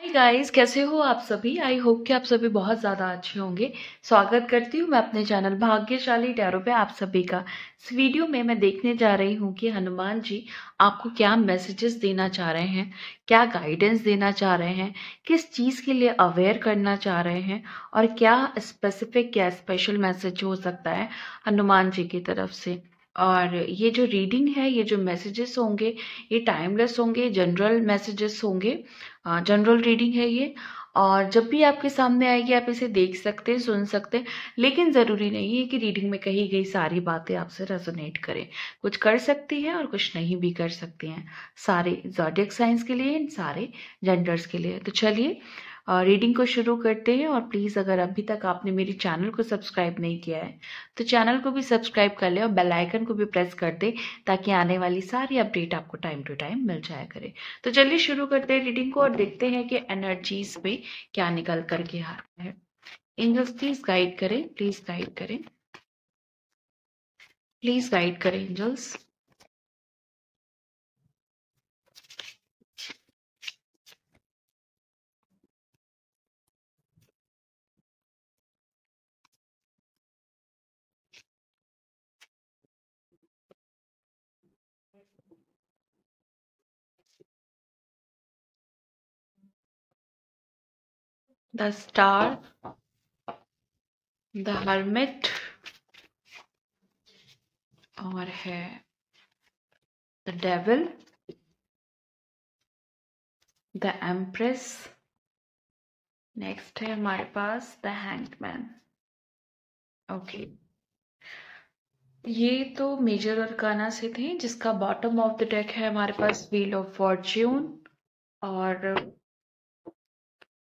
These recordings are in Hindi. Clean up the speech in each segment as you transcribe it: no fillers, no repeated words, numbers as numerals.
गाइस, कैसे हो आप सभी। आई होप कि आप सभी बहुत ज़्यादा अच्छे होंगे। स्वागत करती हूँ मैं अपने चैनल भाग्यशाली टैरो पे आप सभी का। इस वीडियो में मैं देखने जा रही हूँ कि हनुमान जी आपको क्या मैसेजेस देना चाह रहे हैं, क्या गाइडेंस देना चाह रहे हैं, किस चीज़ के लिए अवेयर करना चाह रहे हैं और क्या स्पेसिफिक क्या स्पेशल मैसेज हो सकता है हनुमान जी की तरफ से। और ये जो रीडिंग है, ये जो मैसेजेस होंगे, ये टाइमलेस होंगे, जनरल मैसेजेस होंगे, जनरल रीडिंग है ये। और जब भी आपके सामने आएगी आप इसे देख सकते हैं, सुन सकते हैं, लेकिन ज़रूरी नहीं है कि रीडिंग में कही गई सारी बातें आपसे रेजोनेट करें। कुछ कर सकती हैं और कुछ नहीं भी कर सकती हैं। सारे ज़ोडिएक साइंस के लिए, सारे जेंडर्स के लिए। तो चलिए रीडिंग को शुरू करते हैं। और प्लीज़ अगर अभी तक आपने मेरे चैनल को सब्सक्राइब नहीं किया है तो चैनल को भी सब्सक्राइब कर ले और बेल आइकन को भी प्रेस कर दे, ताकि आने वाली सारी अपडेट आपको टाइम टू टाइम मिल जाया करे। तो चलिए शुरू करते हैं रीडिंग को और देखते हैं कि एनर्जीज पे क्या निकल करके आ रहा है। एंजल्स प्लीज गाइड करें, प्लीज गाइड करें, प्लीज गाइड करें angels. The star, the hermit और है the devil, the empress. Next है हमारे पास द हैंगमैन। ओके, ये तो मेजर अरकाना से थे, जिसका बॉटम ऑफ द डेक है हमारे पास व्हील ऑफ फॉर्च्यून। और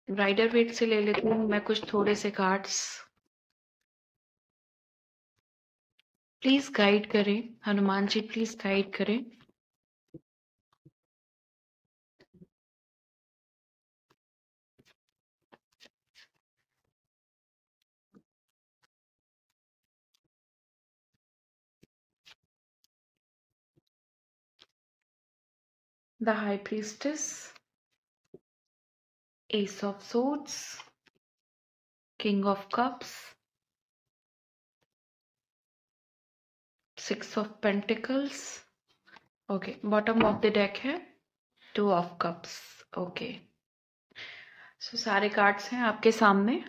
राइडर वेट से ले लेती हूँ मैं कुछ थोड़े से कार्ड्स। प्लीज गाइड करें हनुमान जी, प्लीज गाइड करें। The high priestess, S of swords, king of cups, six of pentacles. Okay, bottom of the deck है टू ऑफ कप्स। ओके, सो सारे कार्ड्स हैं आपके सामने।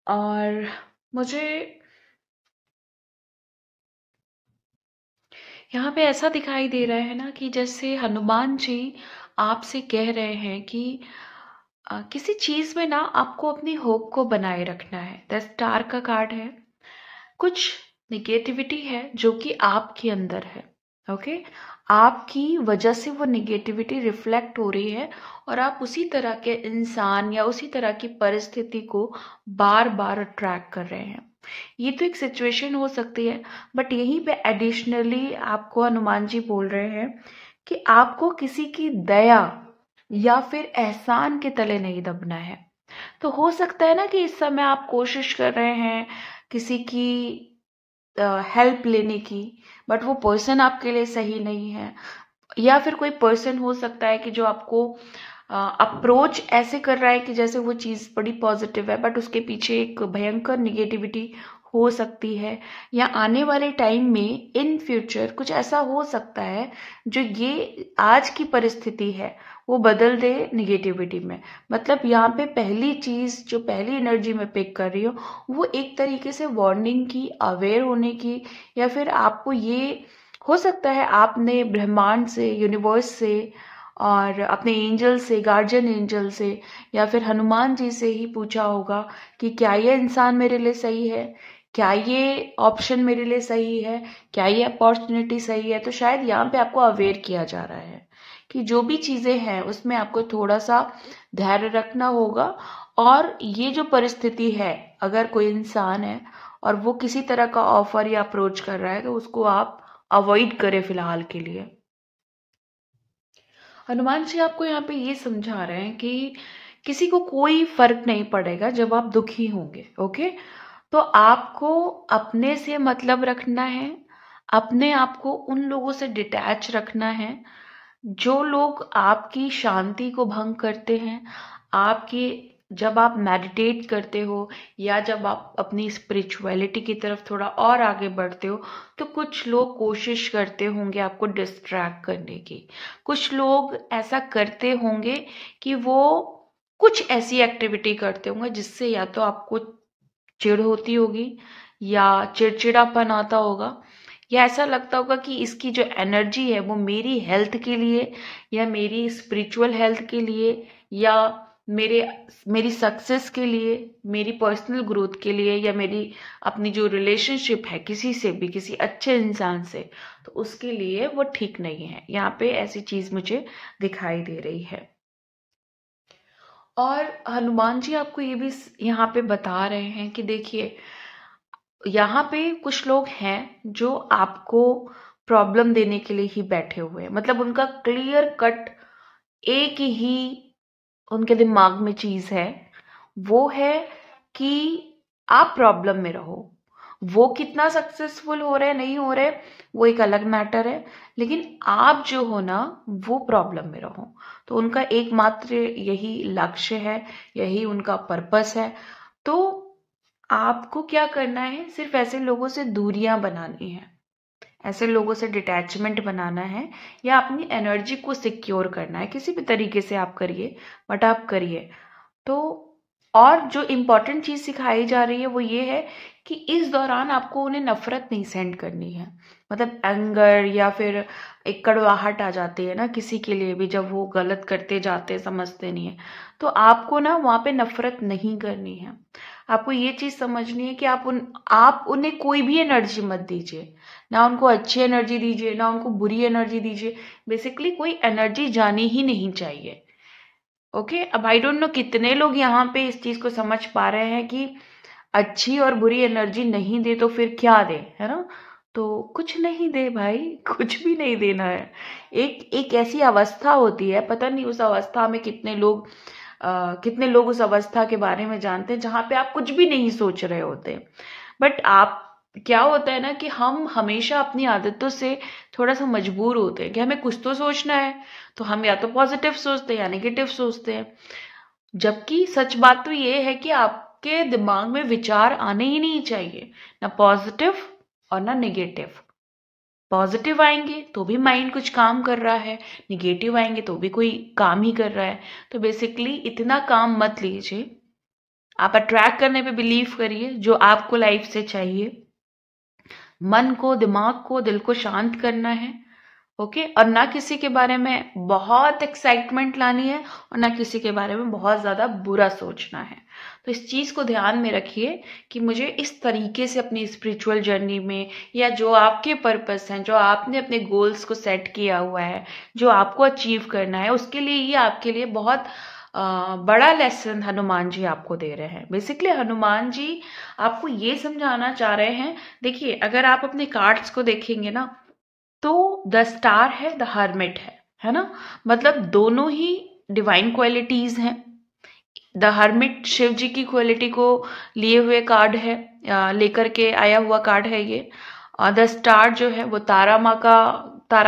और मुझे यहाँ पे ऐसा दिखाई दे रहा है ना कि जैसे हनुमान जी आपसे कह रहे हैं कि किसी चीज में ना आपको अपनी होप को बनाए रखना है। द स्टार का कार्ड है। कुछ निगेटिविटी है जो कि आपके अंदर है। ओके, आपकी वजह से वो निगेटिविटी रिफ्लेक्ट हो रही है और आप उसी तरह के इंसान या उसी तरह की परिस्थिति को बार बार अट्रैक्ट कर रहे हैं। ये तो एक सिचुएशन हो सकती है, बट यहीं पे एडिशनली आपको हनुमान जी बोल रहे हैं कि आपको किसी की दया या फिर एहसान के तले नहीं दबना है। तो हो सकता है ना कि इस समय आप कोशिश कर रहे हैं किसी की हेल्प लेने की, बट वो पर्सन आपके लिए सही नहीं है। या फिर कोई पर्सन हो सकता है कि जो आपको अप्रोच ऐसे कर रहा है कि जैसे वो चीज़ बड़ी पॉजिटिव है, बट उसके पीछे एक भयंकर निगेटिविटी हो सकती है। या आने वाले टाइम में इन फ्यूचर कुछ ऐसा हो सकता है जो ये आज की परिस्थिति है वो बदल दे निगेटिविटी में। मतलब यहाँ पे पहली चीज़ जो पहली एनर्जी में पिक कर रही हो वो एक तरीके से वार्निंग की, अवेयर होने की, या फिर आपको ये हो सकता है आपने ब्रह्मांड से, यूनिवर्स से और अपने एंजल से, गार्जियन एंजल से या फिर हनुमान जी से ही पूछा होगा कि क्या ये इंसान मेरे लिए सही है, क्या ये ऑप्शन मेरे लिए सही है, क्या ये अपॉर्चुनिटी सही है। तो शायद यहाँ पे आपको अवेयर किया जा रहा है कि जो भी चीज़ें हैं उसमें आपको थोड़ा सा धैर्य रखना होगा। और ये जो परिस्थिति है, अगर कोई इंसान है और वो किसी तरह का ऑफर या अप्रोच कर रहा है तो उसको आप अवॉइड करें फिलहाल के लिए। हनुमान जी आपको यहाँ पे ये समझा रहे हैं कि किसी को कोई फर्क नहीं पड़ेगा जब आप दुखी होंगे। ओके, तो आपको अपने से मतलब रखना है, अपने आप को उन लोगों से डिटैच रखना है जो लोग आपकी शांति को भंग करते हैं, आपके जब आप मेडिटेट करते हो या जब आप अपनी स्पिरिचुअलिटी की तरफ थोड़ा और आगे बढ़ते हो, तो कुछ लोग कोशिश करते होंगे आपको डिस्ट्रैक्ट करने की। कुछ लोग ऐसा करते होंगे कि वो कुछ ऐसी एक्टिविटी करते होंगे जिससे या तो आपको चिढ़ होती होगी या चिड़चिड़ापन आता होगा, या ऐसा लगता होगा कि इसकी जो एनर्जी है वो मेरी हेल्थ के लिए या मेरी स्पिरिचुअल हेल्थ के लिए या मेरे मेरी सक्सेस के लिए, मेरी पर्सनल ग्रोथ के लिए, या मेरी अपनी जो रिलेशनशिप है किसी से भी, किसी अच्छे इंसान से, तो उसके लिए वो ठीक नहीं है। यहाँ पे ऐसी चीज मुझे दिखाई दे रही है। और हनुमान जी आपको ये भी यहाँ पे बता रहे हैं कि देखिए, यहाँ पे कुछ लोग हैं जो आपको प्रॉब्लम देने के लिए ही बैठे हुए हैं। मतलब उनका क्लियर कट एक ही उनके दिमाग में चीज है, वो है कि आप प्रॉब्लम में रहो। वो कितना सक्सेसफुल हो रहे नहीं हो रहे वो एक अलग मैटर है, लेकिन आप जो हो ना वो प्रॉब्लम में रहो। तो उनका एकमात्र यही लक्ष्य है, यही उनका पर्पस है। तो आपको क्या करना है, सिर्फ ऐसे लोगों से दूरियां बनानी है, ऐसे लोगों से डिटैचमेंट बनाना है, या अपनी एनर्जी को सिक्योर करना है। किसी भी तरीके से आप करिए, बट आप करिए। तो और जो इम्पोर्टेंट चीज सिखाई जा रही है वो ये है कि इस दौरान आपको उन्हें नफरत नहीं सेंड करनी है। मतलब एंगर या फिर एक कड़वाहट आ जाती है ना किसी के लिए भी, जब वो गलत करते जाते समझते नहीं है, तो आपको ना वहां पे नफरत नहीं करनी है। आपको ये चीज समझनी है कि आप उन्हें कोई भी एनर्जी मत दीजिए। ना उनको अच्छी एनर्जी दीजिए, ना उनको बुरी एनर्जी दीजिए। बेसिकली कोई एनर्जी जानी ही नहीं चाहिए। ओके, अब आई डोंट नो कितने लोग यहाँ पे इस चीज को समझ पा रहे हैं कि अच्छी और बुरी एनर्जी नहीं दे तो फिर क्या दे, है ना। तो कुछ नहीं दे भाई, कुछ भी नहीं देना है। एक एक ऐसी अवस्था होती है, पता नहीं उस अवस्था में कितने लोग उस अवस्था के बारे में जानते हैं जहां पे आप कुछ भी नहीं सोच रहे होते। बट आप क्या होता है ना कि हम हमेशा अपनी आदतों से थोड़ा सा मजबूर होते हैं कि हमें कुछ तो सोचना है, तो हम या तो पॉजिटिव सोचते हैं या नेगेटिव सोचते हैं। जबकि सच बात तो ये है कि आपके दिमाग में विचार आने ही नहीं चाहिए, ना पॉजिटिव और ना नेगेटिव। पॉजिटिव आएंगे तो भी माइंड कुछ काम कर रहा है, निगेटिव आएंगे तो भी कोई काम ही कर रहा है। तो बेसिकली इतना काम मत लीजिए। आप अट्रैक्ट करने पे बिलीव करिए जो आपको लाइफ से चाहिए। मन को, दिमाग को, दिल को शांत करना है। ओके, और ना किसी के बारे में बहुत एक्साइटमेंट लानी है और ना किसी के बारे में बहुत ज्यादा बुरा सोचना है। तो इस चीज को ध्यान में रखिए कि मुझे इस तरीके से अपनी स्पिरिचुअल जर्नी में, या जो आपके पर्पस हैं, जो आपने अपने गोल्स को सेट किया हुआ है, जो आपको अचीव करना है, उसके लिए ये आपके लिए बहुत बड़ा लेसन हनुमान जी आपको दे रहे हैं। बेसिकली हनुमान जी आपको ये समझाना चाह रहे हैं। देखिए, अगर आप अपने कार्ड्स को देखेंगे ना, तो द स्टार है, द हर्मिट है ना। मतलब दोनों ही डिवाइन क्वालिटीज हैं। द हर्मिट शिव जी की क्वालिटी को लिए हुए कार्ड है, लेकर के आया हुआ कार्ड है ये। द स्टार जो है वो तारा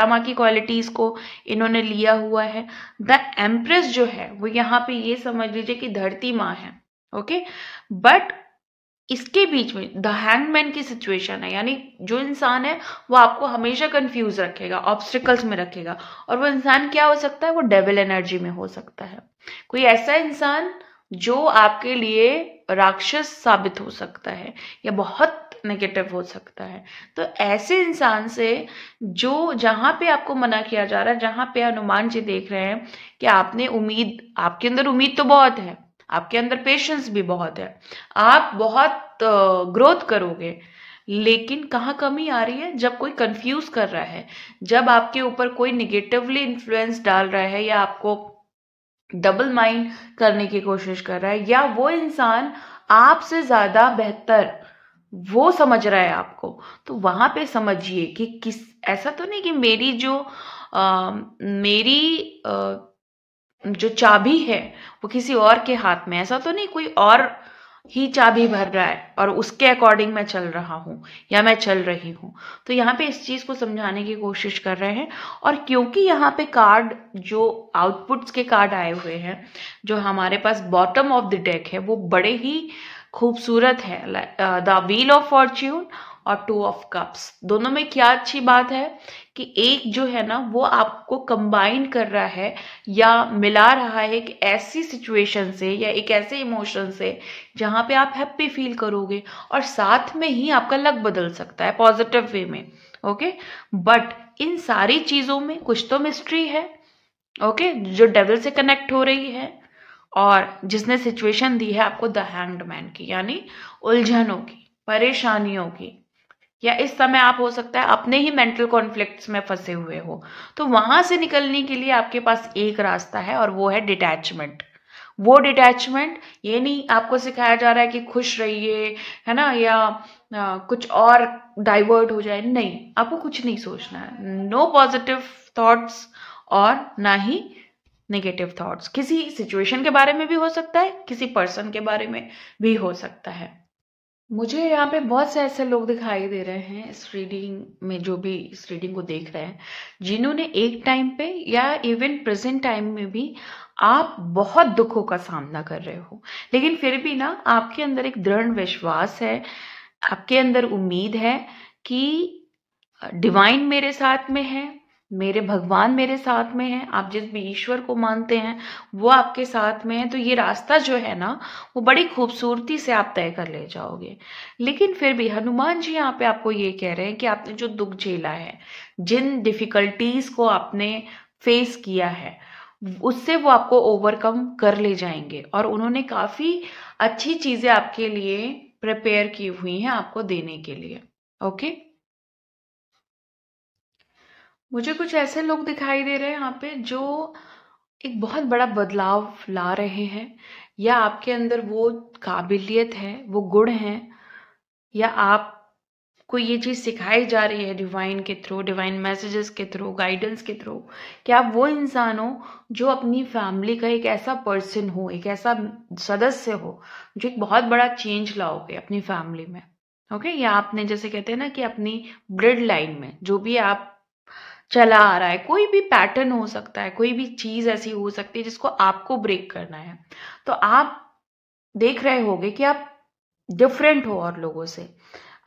माँ की क्वालिटीज को इन्होंने लिया हुआ है। द एम्प्रेस जो है वो यहाँ पे ये समझ लीजिए कि धरती माँ है। ओके, बट इसके बीच में द हैंगमैन की सिचुएशन है, यानी जो इंसान है वो आपको हमेशा कंफ्यूज रखेगा, ऑब्स्टिकल्स में रखेगा। और वो इंसान क्या हो सकता है, वो डेविल एनर्जी में हो सकता है। कोई ऐसा इंसान जो आपके लिए राक्षस साबित हो सकता है या बहुत नेगेटिव हो सकता है। तो ऐसे इंसान से जो जहां पे आपको मना किया जा रहा है, जहां पे हनुमान जी देख रहे हैं कि आपके अंदर उम्मीद तो बहुत है, आपके अंदर पेशेंस भी बहुत है, आप बहुत ग्रोथ करोगे, लेकिन कहाँ कमी आ रही है, जब कोई कंफ्यूज कर रहा है, जब आपके ऊपर कोई निगेटिवली इन्फ्लुएंस डाल रहा है या आपको डबल माइंड करने की कोशिश कर रहा है, या वो इंसान आपसे ज्यादा बेहतर वो समझ रहा है आपको, तो वहां पे समझिए कि किस ऐसा तो नहीं कि मेरी जो चाबी है वो किसी और के हाथ में, ऐसा तो नहीं कोई और ही चाबी भर रहा है और उसके अकॉर्डिंग मैं चल रहा हूँ या मैं चल रही हूँ। तो यहाँ पे इस चीज को समझाने की कोशिश कर रहे हैं। और क्योंकि यहाँ पे कार्ड जो आउटपुट्स के कार्ड आए हुए हैं, जो हमारे पास बॉटम ऑफ द डेक है, वो बड़े ही खूबसूरत है। द व्हील ऑफ फॉर्च्यून और टू ऑफ कप्स, दोनों में क्या अच्छी बात है कि एक जो है ना वो आपको कंबाइन कर रहा है या मिला रहा है एक ऐसी सिचुएशन से या एक ऐसे इमोशन से जहां पे आप हैप्पी फील करोगे, और साथ में ही आपका लक बदल सकता है पॉजिटिव वे में। ओके, बट इन सारी चीजों में कुछ तो मिस्ट्री है। ओके, जो डेविल से कनेक्ट हो रही है और जिसने सिचुएशन दी है आपको द हैंग्ड मैन की, यानी उलझनों की, परेशानियों की, या इस समय आप हो सकता है अपने ही मेंटल कॉन्फ्लिक्ट्स में फंसे हुए हो। तो वहां से निकलने के लिए आपके पास एक रास्ता है और वो है डिटैचमेंट। वो डिटैचमेंट ये नहीं आपको सिखाया जा रहा है कि खुश रहिए, है ना, या कुछ और डाइवर्ट हो जाए, नहीं, आपको कुछ नहीं सोचना है। नो पॉजिटिव थॉट्स और ना ही नेगेटिव थॉट्स। किसी सिचुएशन के बारे में भी हो सकता है, किसी पर्सन के बारे में भी हो सकता है। मुझे यहाँ पे बहुत से ऐसे लोग दिखाई दे रहे हैं इस रीडिंग में, जो भी इस रीडिंग को देख रहे हैं, जिन्होंने एक टाइम पे या इवन प्रेजेंट टाइम में भी आप बहुत दुखों का सामना कर रहे हो, लेकिन फिर भी ना आपके अंदर एक दृढ़ विश्वास है, आपके अंदर उम्मीद है कि डिवाइन मेरे साथ में है, मेरे भगवान मेरे साथ में है, आप जिस भी ईश्वर को मानते हैं वो आपके साथ में है। तो ये रास्ता जो है ना वो बड़ी खूबसूरती से आप तय कर ले जाओगे। लेकिन फिर भी हनुमान जी यहाँ पे आपको ये कह रहे हैं कि आपने जो दुख झेला है, जिन डिफिकल्टीज को आपने फेस किया है, उससे वो आपको ओवरकम कर ले जाएंगे और उन्होंने काफी अच्छी चीजें आपके लिए प्रिपेयर की हुई हैं आपको देने के लिए। ओके, मुझे कुछ ऐसे लोग दिखाई दे रहे हैं यहाँ पे जो एक बहुत बड़ा बदलाव ला रहे हैं, या आपके अंदर वो काबिलियत है, वो गुण है, या आपको ये चीज सिखाई जा रही है डिवाइन के थ्रू, डिवाइन मैसेजेस के थ्रू, गाइडेंस के थ्रू, कि आप वो इंसान हो जो अपनी फैमिली का एक ऐसा पर्सन हो, एक ऐसा सदस्य हो जो एक बहुत बड़ा चेंज लाओगे अपनी फैमिली में। ओके, या आपने जैसे कहते हैं ना कि अपनी ब्लड लाइन में जो भी आप चला आ रहा है, कोई भी पैटर्न हो सकता है, कोई भी चीज ऐसी हो सकती है जिसको आपको ब्रेक करना है, तो आप देख रहे होगे कि आप डिफरेंट हो और लोगों से।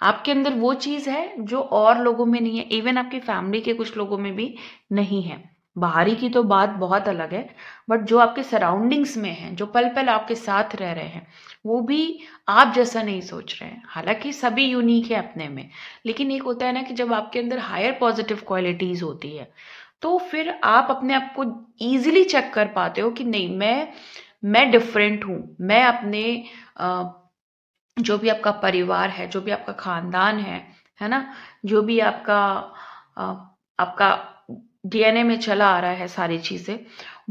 आपके अंदर वो चीज है जो और लोगों में नहीं है, इवन आपकी फैमिली के कुछ लोगों में भी नहीं है। बाहरी की तो बात बहुत अलग है, बट जो आपके सराउंडिंग्स में है, जो पल पल आपके साथ रह रहे हैं, वो भी आप जैसा नहीं सोच रहे हैं। हालांकि सभी यूनिक है अपने में, लेकिन एक होता है ना कि जब आपके अंदर हायर पॉजिटिव क्वालिटीज होती है, तो फिर आप अपने आप को इजीली चेक कर पाते हो कि नहीं, मैं डिफरेंट हूं। मैं अपने जो भी आपका परिवार है, जो भी आपका खानदान है ना, जो भी अ, आपका डीएनए में चला आ रहा है सारी चीजें,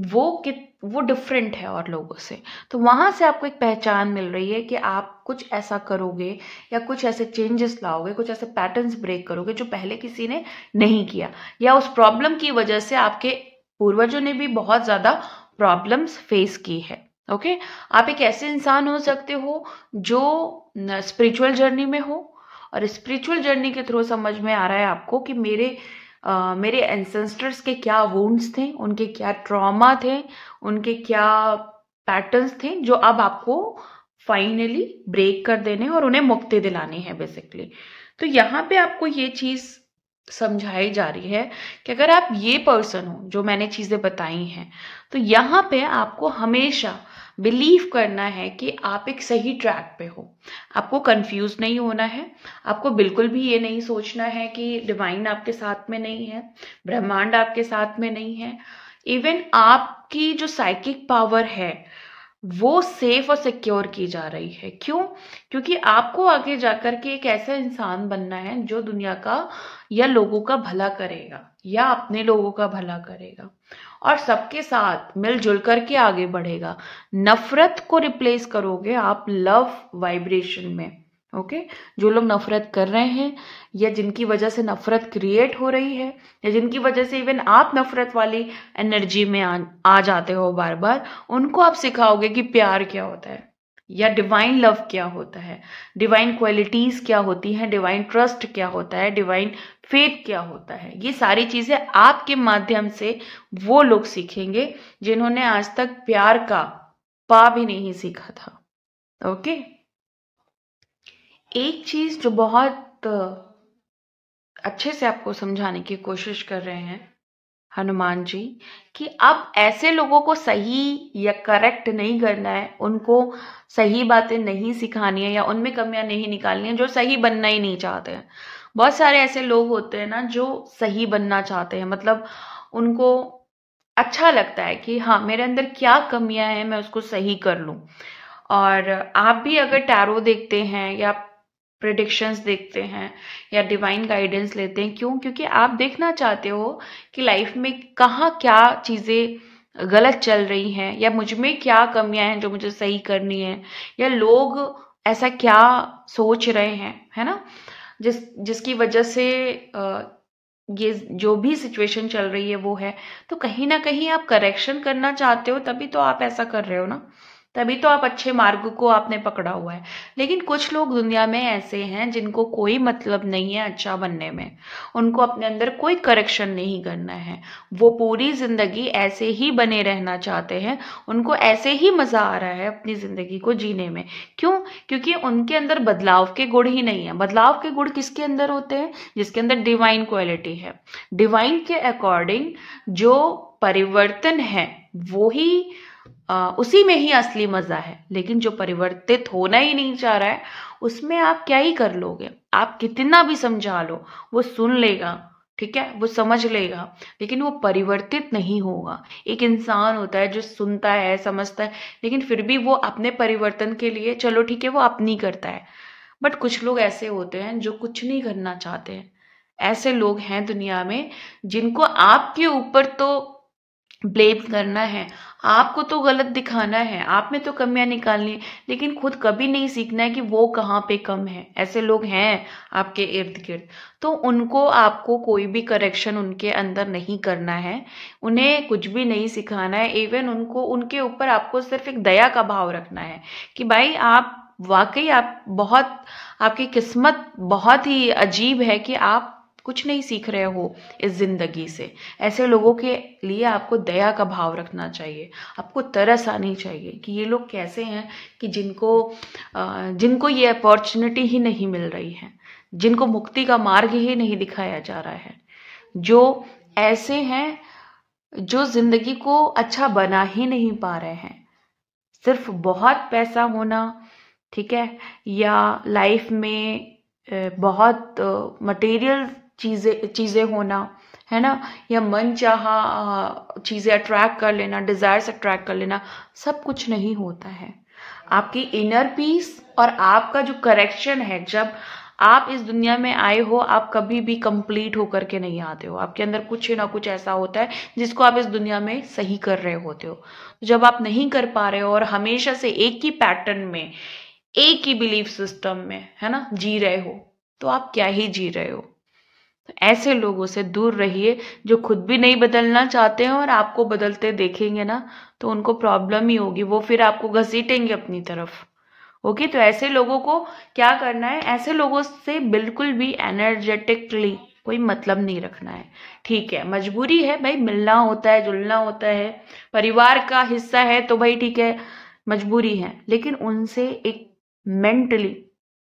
वो डिफरेंट है और लोगों से। तो वहां से आपको एक पहचान मिल रही है कि आप कुछ ऐसा करोगे या कुछ ऐसे चेंजेस लाओगे, कुछ ऐसे पैटर्न्स ब्रेक करोगे जो पहले किसी ने नहीं किया, या उस प्रॉब्लम की वजह से आपके पूर्वजों ने भी बहुत ज्यादा प्रॉब्लम्स फेस की है। ओके, आप एक ऐसे इंसान हो सकते हो जो स्पिरिचुअल जर्नी में हो, और स्पिरिचुअल जर्नी के थ्रू समझ में आ रहा है आपको कि मेरे एंसेस्टर्स के क्या वुंड्स थे, उनके क्या ट्रॉमा थे, उनके क्या पैटर्न्स थे, जो अब आपको फाइनली ब्रेक कर देने और उन्हें मुक्ति दिलानी है बेसिकली। तो यहाँ पे आपको ये चीज समझाई जा रही है कि अगर आप ये पर्सन हो जो मैंने चीजें बताई हैं, तो यहाँ पे आपको हमेशा बिलीव करना है कि आप एक सही ट्रैक पे हो। आपको कंफ्यूज नहीं होना है, आपको बिल्कुल भी ये नहीं सोचना है कि डिवाइन आपके साथ में नहीं है, ब्रह्मांड आपके साथ में नहीं है। इवन आपकी जो साइकिक पावर है वो सेफ और सिक्योर की जा रही है। क्यों? क्योंकि आपको आगे जाकर के एक ऐसा इंसान बनना है जो दुनिया का या लोगों का भला करेगा, या अपने लोगों का भला करेगा और सबके साथ मिलजुल करके आगे बढ़ेगा। नफरत को रिप्लेस करोगे आप लव वाइब्रेशन में। ओके, जो लोग नफरत कर रहे हैं या जिनकी वजह से नफरत क्रिएट हो रही है, या जिनकी वजह से इवन आप नफरत वाली एनर्जी में आ जाते हो बार बार, उनको आप सिखाओगे कि प्यार क्या होता है। या डिवाइन लव क्या होता है, डिवाइन क्वालिटीज क्या होती हैं, डिवाइन ट्रस्ट क्या होता है, डिवाइन फेथ क्या होता है। ये सारी चीजें आपके माध्यम से वो लोग सीखेंगे जिन्होंने आज तक प्यार का पा भी नहीं सीखा था। ओके। एक चीज जो बहुत अच्छे से आपको समझाने की कोशिश कर रहे हैं हनुमान जी, कि अब ऐसे लोगों को सही या करेक्ट नहीं करना है, उनको सही बातें नहीं सिखानी है या उनमें कमियां नहीं निकालनी है जो सही बनना ही नहीं चाहते हैं। बहुत सारे ऐसे लोग होते हैं ना जो सही बनना चाहते हैं, मतलब उनको अच्छा लगता है कि हाँ मेरे अंदर क्या कमियां हैं मैं उसको सही कर लूं। और आप भी अगर टैरो देखते हैं या प्रिडिक्शंस देखते हैं या डिवाइन गाइडेंस लेते हैं, क्यों? क्योंकि आप देखना चाहते हो कि लाइफ में कहाँ क्या चीजें गलत चल रही हैं या मुझ में क्या कमियां हैं जो मुझे सही करनी है, या लोग ऐसा क्या सोच रहे हैं, है ना, जिसकी वजह से ये जो भी सिचुएशन चल रही है वो है। तो कहीं ना कहीं आप करेक्शन करना चाहते हो, तभी तो आप ऐसा कर रहे हो ना, तभी तो आप अच्छे मार्ग को आपने पकड़ा हुआ है। लेकिन कुछ लोग दुनिया में ऐसे हैं जिनको कोई मतलब नहीं है अच्छा बनने में, उनको अपने अंदर कोई करेक्शन नहीं करना है, वो पूरी जिंदगी ऐसे ही बने रहना चाहते हैं, उनको ऐसे ही मजा आ रहा है अपनी जिंदगी को जीने में। क्यों? क्योंकि उनके अंदर बदलाव के गुण ही नहीं है। बदलाव के गुण किसके अंदर होते हैं? जिसके अंदर डिवाइन क्वालिटी है। डिवाइन के अकॉर्डिंग जो परिवर्तन है वो ही उसी में ही असली मजा है। लेकिन जो परिवर्तित होना ही नहीं चाह रहा है उसमें आप क्या ही कर लोगे? आप कितना भी समझा लो वो सुन लेगा, ठीक है, वो समझ लेगा, लेकिन वो परिवर्तित नहीं होगा। एक इंसान होता है जो सुनता है समझता है, लेकिन फिर भी वो अपने परिवर्तन के लिए चलो ठीक है वो अपनी करता है। बट कुछ लोग ऐसे होते हैं जो कुछ नहीं करना चाहते हैं। ऐसे लोग हैं दुनिया में जिनको आपके ऊपर तो ब्लेम करना है, आपको तो गलत दिखाना है, आप में तो कमियां निकालनी है, लेकिन खुद कभी नहीं सीखना है कि वो कहाँ पे कम है। ऐसे लोग हैं आपके इर्द गिर्द। तो उनको आपको कोई भी करेक्शन उनके अंदर नहीं करना है, उन्हें कुछ भी नहीं सिखाना है। इवन उनको उनके ऊपर आपको सिर्फ एक दया का भाव रखना है कि भाई आप वाकई आप बहुत, आपकी किस्मत बहुत ही अजीब है कि आप कुछ नहीं सीख रहे हो इस जिंदगी से। ऐसे लोगों के लिए आपको दया का भाव रखना चाहिए, आपको तरस आनी चाहिए कि ये लोग कैसे हैं कि जिनको ये अपॉर्चुनिटी ही नहीं मिल रही है, जिनको मुक्ति का मार्ग ही नहीं दिखाया जा रहा है, जो ऐसे हैं जो जिंदगी को अच्छा बना ही नहीं पा रहे हैं। सिर्फ बहुत पैसा होना, ठीक है, या लाइफ में बहुत मटेरियल चीजें चीजें होना, है ना, या मन चाहा चीजें अट्रैक्ट कर लेना, डिजायर्स अट्रैक्ट कर लेना, सब कुछ नहीं होता है। आपकी इनर पीस और आपका जो करेक्शन है, जब आप इस दुनिया में आए हो आप कभी भी कंप्लीट होकर के नहीं आते हो। आपके अंदर कुछ ना कुछ ऐसा होता है जिसको आप इस दुनिया में सही कर रहे होते हो। जब आप नहीं कर पा रहे हो और हमेशा से एक ही पैटर्न में, एक ही बिलीफ सिस्टम में, है ना, जी रहे हो, तो आप क्या ही जी रहे हो। तो ऐसे लोगों से दूर रहिए जो खुद भी नहीं बदलना चाहते हैं और आपको बदलते देखेंगे ना तो उनको प्रॉब्लम ही होगी, वो फिर आपको घसीटेंगे अपनी तरफ। ओके, तो ऐसे लोगों को क्या करना है? ऐसे लोगों से बिल्कुल भी एनर्जेटिकली कोई मतलब नहीं रखना है। ठीक है, मजबूरी है भाई, मिलना होता है, जुलना होता है, परिवार का हिस्सा है तो भाई ठीक है, मजबूरी है, लेकिन उनसे एक मेंटली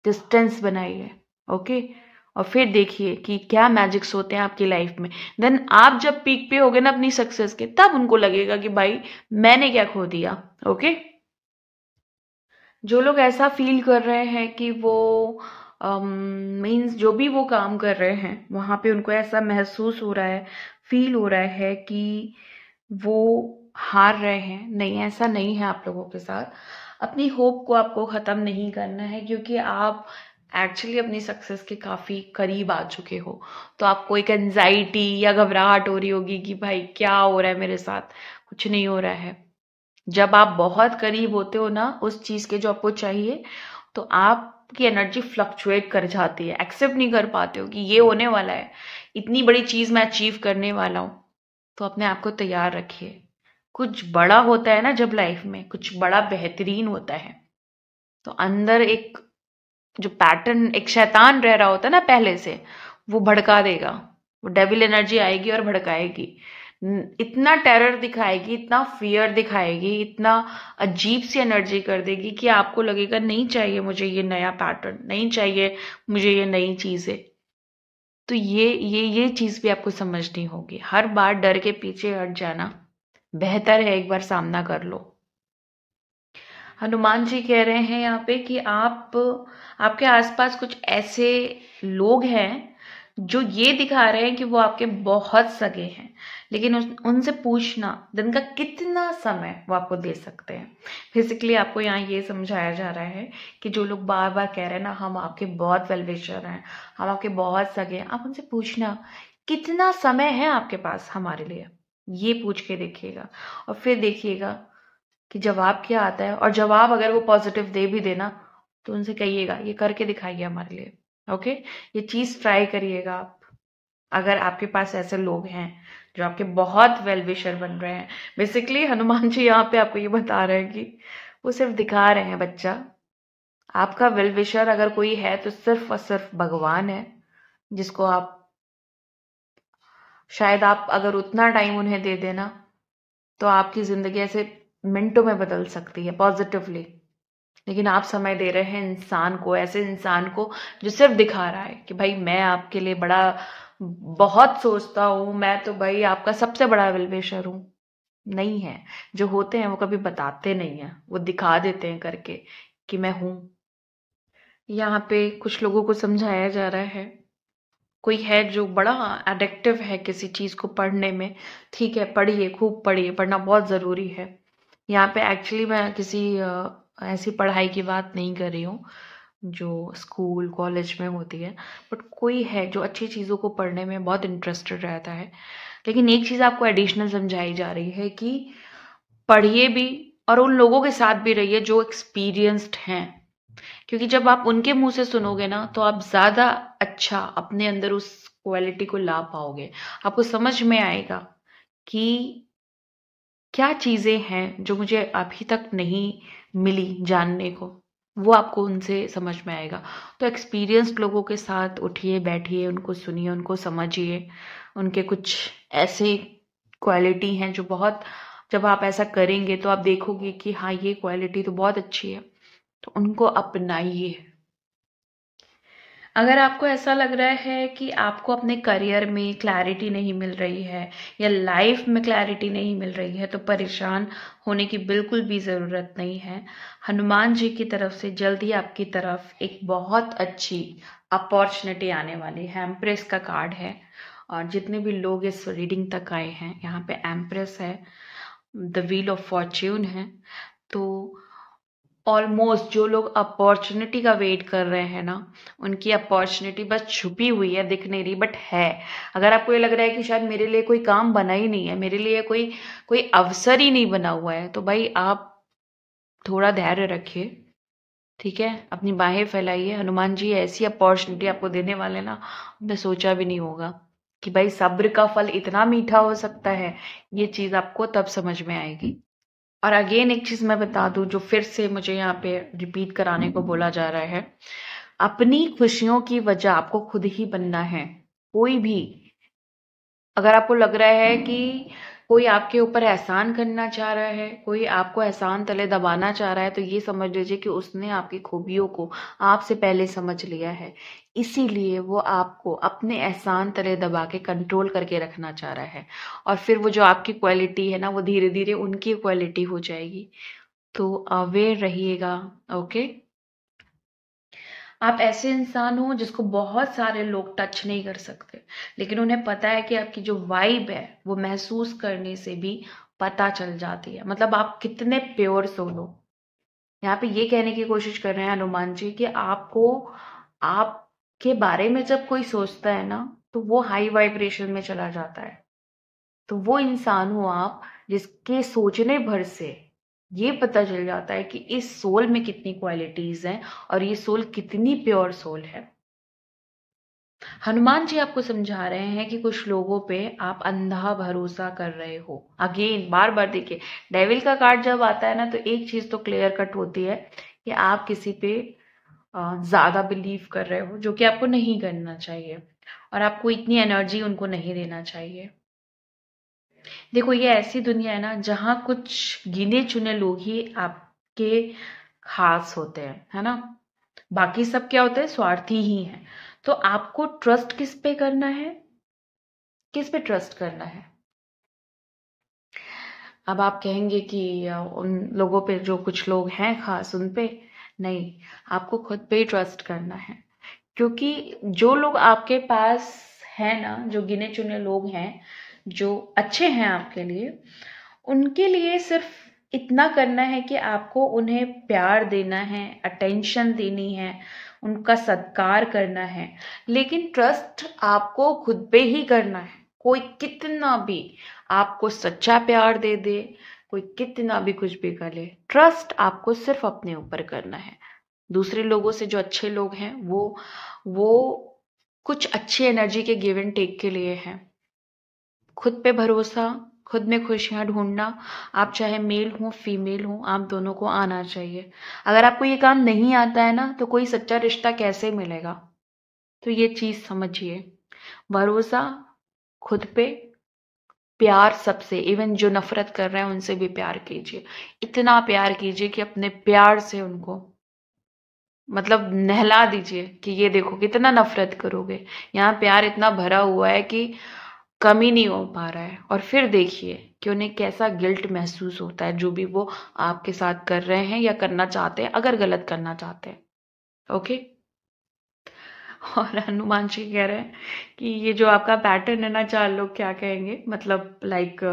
डिस्टेंस बनाइए। ओके, और फिर देखिए कि क्या मैजिक्स होते हैं आपकी लाइफ में। देन आप जब पीक पे होगे ना अपनी सक्सेस के, तब उनको लगेगा कि भाई मैंने क्या खो दिया। ओके, जो लोग ऐसा फील कर रहे हैं कि वो मीन्स जो भी वो काम कर रहे हैं वहां पे उनको ऐसा महसूस हो रहा है, फील हो रहा है कि वो हार रहे हैं, नहीं, ऐसा नहीं है आप लोगों के साथ। अपनी होप को आपको ख़त्म नहीं करना है, क्योंकि आप एक्चुअली अपनी सक्सेस के काफ़ी करीब आ चुके हो। तो आपको एक एंजाइटी या घबराहट हो रही होगी कि भाई क्या हो रहा है मेरे साथ, कुछ नहीं हो रहा है। जब आप बहुत करीब होते हो ना उस चीज़ के जो आपको चाहिए, तो आपकी एनर्जी फ्लक्चुएट कर जाती है, एक्सेप्ट नहीं कर पाते हो कि ये होने वाला है, इतनी बड़ी चीज़ मैं अचीव करने वाला हूँ। तो अपने आप को तैयार रखिए। कुछ बड़ा होता है ना जब लाइफ में, कुछ बड़ा बेहतरीन होता है, तो अंदर एक जो पैटर्न, एक शैतान रह रहा होता है ना पहले से, वो भड़का देगा। वो डेविल एनर्जी आएगी और भड़काएगी, इतना टेरर दिखाएगी, इतना फियर दिखाएगी, इतना अजीब सी एनर्जी कर देगी कि आपको लगेगा नहीं चाहिए मुझे ये नया पैटर्न, नहीं चाहिए मुझे ये नई चीजें। तो ये चीज भी आपको समझनी होगी। हर बार डर के पीछे हट जाना बेहतर है, एक बार सामना कर लो। हनुमान जी कह रहे हैं यहाँ पे कि आपके आसपास कुछ ऐसे लोग हैं जो ये दिखा रहे हैं कि वो आपके बहुत सगे हैं, लेकिन उनसे पूछना दिन का कितना समय वो आपको दे सकते हैं। बेसिकली आपको यहाँ ये समझाया जा रहा है कि जो लोग बार बार कह रहे हैं ना हम आपके बहुत वेल विशर हैं, हम आपके बहुत सगे हैं, आप उनसे पूछना कितना समय है आपके पास हमारे लिए। ये पूछ के देखिएगा और फिर देखिएगा कि जवाब क्या आता है। और जवाब अगर वो पॉजिटिव दे भी देना तो उनसे कहिएगा ये करके दिखाइए हमारे लिए। ओके, ये चीज ट्राई करिएगा आप, अगर आपके पास ऐसे लोग हैं जो आपके बहुत वेल विशर बन रहे हैं। बेसिकली हनुमान जी यहाँ पे आपको ये बता रहे हैं कि वो सिर्फ दिखा रहे हैं बच्चा, आपका वेल विशर अगर कोई है तो सिर्फ और सिर्फ भगवान है, जिसको आप शायद आप अगर उतना टाइम उन्हें दे देना तो आपकी जिंदगी ऐसे मिनटों में बदल सकती है पॉजिटिवली। लेकिन आप समय दे रहे हैं इंसान को, ऐसे इंसान को जो सिर्फ दिखा रहा है कि भाई मैं आपके लिए बड़ा बहुत सोचता हूं, मैं तो भाई आपका सबसे बड़ा वेलविशर हूं। नहीं है, जो होते हैं वो कभी बताते नहीं है, वो दिखा देते हैं करके कि मैं हूं। यहाँ पे कुछ लोगों को समझाया जा रहा है, कोई है जो बड़ा एडिक्टिव है किसी चीज को पढ़ने में, ठीक है पढ़िए, खूब पढ़िए, पढ़ना बहुत जरूरी है। यहाँ पे एक्चुअली मैं किसी ऐसी पढ़ाई की बात नहीं कर रही हूँ जो स्कूल कॉलेज में होती है, बट कोई है जो अच्छी चीज़ों को पढ़ने में बहुत इंटरेस्टेड रहता है। लेकिन एक चीज़ आपको एडिशनल समझाई जा रही है कि पढ़िए भी और उन लोगों के साथ भी रहिए जो एक्सपीरियंस्ड हैं, क्योंकि जब आप उनके मुंह से सुनोगे ना तो आप ज़्यादा अच्छा अपने अंदर उस क्वालिटी को ला पाओगे। आपको समझ में आएगा कि क्या चीजें हैं जो मुझे अभी तक नहीं मिली जानने को, वो आपको उनसे समझ में आएगा। तो एक्सपीरियंस्ड लोगों के साथ उठिए बैठिए, उनको सुनिए, उनको समझिए, उनके कुछ ऐसे क्वालिटी हैं जो बहुत, जब आप ऐसा करेंगे तो आप देखोगे कि हाँ ये क्वालिटी तो बहुत अच्छी है, तो उनको अपनाइए। अगर आपको ऐसा लग रहा है कि आपको अपने करियर में क्लैरिटी नहीं मिल रही है या लाइफ में क्लैरिटी नहीं मिल रही है, तो परेशान होने की बिल्कुल भी ज़रूरत नहीं है। हनुमान जी की तरफ से जल्द ही आपकी तरफ एक बहुत अच्छी अपॉर्चुनिटी आने वाली है। एम्प्रेस का कार्ड है, और जितने भी लोग इस रीडिंग तक आए हैं, यहाँ पे एम्प्रेस है, द व्हील ऑफ फॉर्च्यून है। तो ऑलमोस्ट जो लोग अपॉर्चुनिटी का वेट कर रहे हैं ना, उनकी अपॉर्चुनिटी बस छुपी हुई है, दिख नहीं रही बट है। अगर आपको ये लग रहा है कि शायद मेरे लिए कोई काम बना ही नहीं है, मेरे लिए कोई कोई अवसर ही नहीं बना हुआ है, तो भाई आप थोड़ा धैर्य रखिए, ठीक है, अपनी बाहें फैलाइए। हनुमान जी ऐसी अपॉर्चुनिटी आपको देने वाले ना, आपने सोचा भी नहीं होगा कि भाई सब्र का फल इतना मीठा हो सकता है। ये चीज आपको तब समझ में आएगी। और अगेन एक चीज मैं बता दूं जो फिर से मुझे यहाँ पे रिपीट कराने को बोला जा रहा है, अपनी खुशियों की वजह आपको खुद ही बनना है। कोई भी, अगर आपको लग रहा है कि कोई आपके ऊपर एहसान करना चाह रहा है, कोई आपको एहसान तले दबाना चाह रहा है, तो ये समझ लीजिए कि उसने आपकी खूबियों को आपसे पहले समझ लिया है, इसीलिए वो आपको अपने एहसान तले दबा के कंट्रोल करके रखना चाह रहा है। और फिर वो जो आपकी क्वालिटी है ना, वो धीरे धीरे उनकी क्वालिटी हो जाएगी। तो अवेयर रहिएगा। ओके, आप ऐसे इंसान हो जिसको बहुत सारे लोग टच नहीं कर सकते, लेकिन उन्हें पता है कि आपकी जो वाइब है वो महसूस करने से भी पता चल जाती है। मतलब आप कितने प्योर सोल हो। यहाँ पे ये कहने की कोशिश कर रहे हैं हनुमान जी कि आपको, आपके बारे में जब कोई सोचता है ना तो वो हाई वाइब्रेशन में चला जाता है। तो वो इंसान हो आप जिसके सोचने भर से ये पता चल जाता है कि इस सोल में कितनी क्वालिटीज हैं और ये सोल कितनी प्योर सोल है। हनुमान जी आपको समझा रहे हैं कि कुछ लोगों पे आप अंधा भरोसा कर रहे हो। अगेन बार बार देखिए, डेविल का कार्ड जब आता है ना तो एक चीज तो क्लियर कट होती है कि आप किसी पे ज़्यादा बिलीव कर रहे हो, जो कि आपको नहीं करना चाहिए, और आपको इतनी एनर्जी उनको नहीं देना चाहिए। देखो, ये ऐसी दुनिया है ना जहाँ कुछ गिने चुने लोग ही आपके खास होते हैं, है ना। बाकी सब क्या होते हैं, स्वार्थी ही हैं। तो आपको ट्रस्ट किस पे करना है, किस पे ट्रस्ट करना है। अब आप कहेंगे कि उन लोगों पे, जो कुछ लोग हैं खास, उन पे नहीं, आपको खुद पे ही ट्रस्ट करना है। क्योंकि जो लोग आपके पास है ना, जो गिने चुने लोग हैं, जो अच्छे हैं आपके लिए, उनके लिए सिर्फ इतना करना है कि आपको उन्हें प्यार देना है, अटेंशन देनी है, उनका सत्कार करना है। लेकिन ट्रस्ट आपको खुद पे ही करना है। कोई कितना भी आपको सच्चा प्यार दे दे, कोई कितना भी कुछ भी कर ले, ट्रस्ट आपको सिर्फ अपने ऊपर करना है। दूसरे लोगों से, जो अच्छे लोग हैं, वो कुछ अच्छी एनर्जी के गिव एंड टेक के लिए हैं। खुद पे भरोसा, खुद में खुशियां ढूंढना, आप चाहे मेल हो फीमेल हो, आप दोनों को आना चाहिए। अगर आपको ये काम नहीं आता है ना, तो कोई सच्चा रिश्ता कैसे मिलेगा। तो ये चीज समझिए, भरोसा, खुद पे, प्यार सबसे, इवन जो नफरत कर रहे हैं उनसे भी प्यार कीजिए। इतना प्यार कीजिए कि अपने प्यार से उनको मतलब नहला दीजिए कि ये देखो कितना नफरत करोगे, यहाँ प्यार इतना भरा हुआ है कि कमी नहीं हो पा रहा है। और फिर देखिए कि उन्हें कैसा गिल्ट महसूस होता है, जो भी वो आपके साथ कर रहे हैं या करना चाहते हैं, अगर गलत करना चाहते हैं। ओके। और हनुमान जी कह रहे हैं कि ये जो आपका पैटर्न है ना, 4 लोग क्या कहेंगे, मतलब लाइक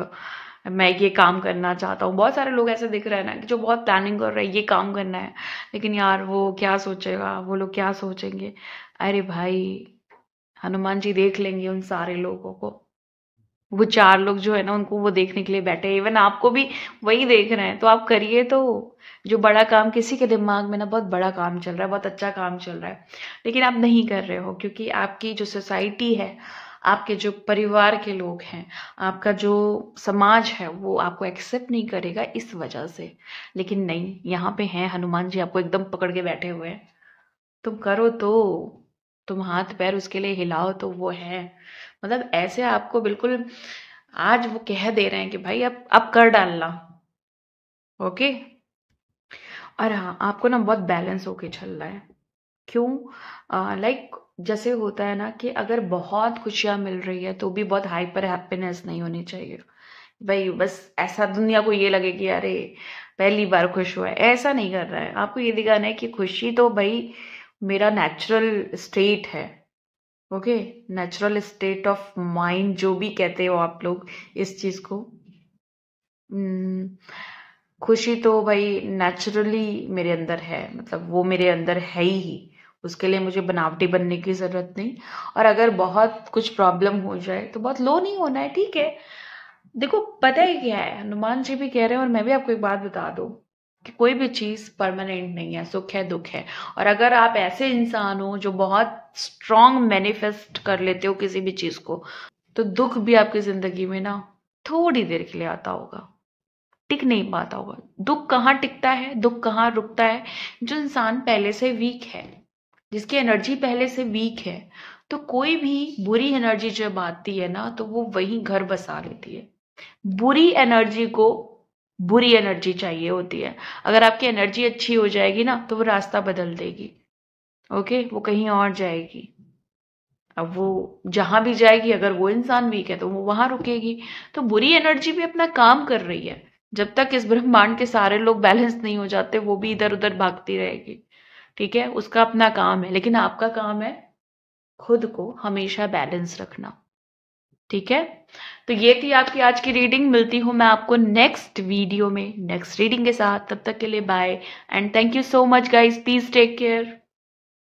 मैं ये काम करना चाहता हूँ। बहुत सारे लोग ऐसे दिख रहे हैं ना कि जो बहुत प्लानिंग कर रहे हैं, ये काम करना है, लेकिन यार वो क्या सोचेगा, वो लोग क्या सोचेंगे। अरे भाई, हनुमान जी देख लेंगे उन सारे लोगों को। वो 4 लोग जो है ना, उनको वो देखने के लिए बैठे हैं। इवन आपको भी वही देख रहे हैं, तो आप करिए। तो जो बड़ा काम किसी के दिमाग में ना बहुत बड़ा काम चल रहा है, बहुत अच्छा काम चल रहा है, लेकिन आप नहीं कर रहे हो, क्योंकि आपकी जो सोसाइटी है, आपके जो परिवार के लोग हैं, आपका जो समाज है, वो आपको एक्सेप्ट नहीं करेगा इस वजह से। लेकिन नहीं, यहाँ पे हैं हनुमान जी, आपको एकदम पकड़ के बैठे हुए हैं। तुम करो तो, तुम हाथ पैर उसके लिए हिलाओ तो वो है। मतलब ऐसे आपको बिल्कुल आज वो कह दे रहे हैं कि भाई अब कर डालना। ओके। और हाँ, आपको ना बहुत बैलेंस होके चलना है। क्यों? लाइक जैसे होता है ना कि अगर बहुत खुशियां मिल रही है तो भी बहुत हाइपर हैप्पीनेस नहीं होनी चाहिए। भाई बस ऐसा दुनिया को ये लगे कि अरे पहली बार खुश हुआ है, ऐसा नहीं कर रहा है। आपको ये दिखाना है कि खुशी तो भाई मेरा नेचुरल स्टेट है। Okay, natural state of mind, जो भी कहते हो आप लोग इस चीज को। हम्म, खुशी तो भाई नेचुरली मेरे अंदर है, मतलब वो मेरे अंदर है ही। उसके लिए मुझे बनावटी बनने की जरूरत नहीं। और अगर बहुत कुछ प्रॉब्लम हो जाए तो बहुत लो नहीं होना है, ठीक है। देखो, पता है क्या है, हनुमान जी भी कह रहे हैं, और मैं भी आपको एक बात बता दूं कि कोई भी चीज परमानेंट नहीं है, सुख है दुख है। और अगर आप ऐसे इंसान हो जो बहुत स्ट्रांग मैनिफेस्ट कर लेते हो किसी भी चीज को, तो दुख भी आपकी जिंदगी में ना थोड़ी देर के लिए आता होगा, टिक नहीं पाता होगा। दुख कहाँ टिकता है, दुख कहाँ रुकता है, जो इंसान पहले से वीक है, जिसकी एनर्जी पहले से वीक है। तो कोई भी बुरी एनर्जी जब आती है ना, तो वो वहीं घर बसा लेती है। बुरी एनर्जी को बुरी एनर्जी चाहिए होती है। अगर आपकी एनर्जी अच्छी हो जाएगी ना, तो वो रास्ता बदल देगी। ओके, वो कहीं और जाएगी। अब वो जहां भी जाएगी, अगर वो इंसान वीक है तो वो वहां रुकेगी। तो बुरी एनर्जी भी अपना काम कर रही है। जब तक इस ब्रह्मांड के सारे लोग बैलेंस नहीं हो जाते, वो भी इधर उधर भागती रहेगी। ठीक है, उसका अपना काम है, लेकिन आपका काम है खुद को हमेशा बैलेंस रखना। ठीक है। तो ये थी आपकी आज की रीडिंग। मिलती हूँ मैं आपको नेक्स्ट वीडियो में नेक्स्ट रीडिंग के साथ। तब तक के लिए bye and thank you so much guys. Please take care.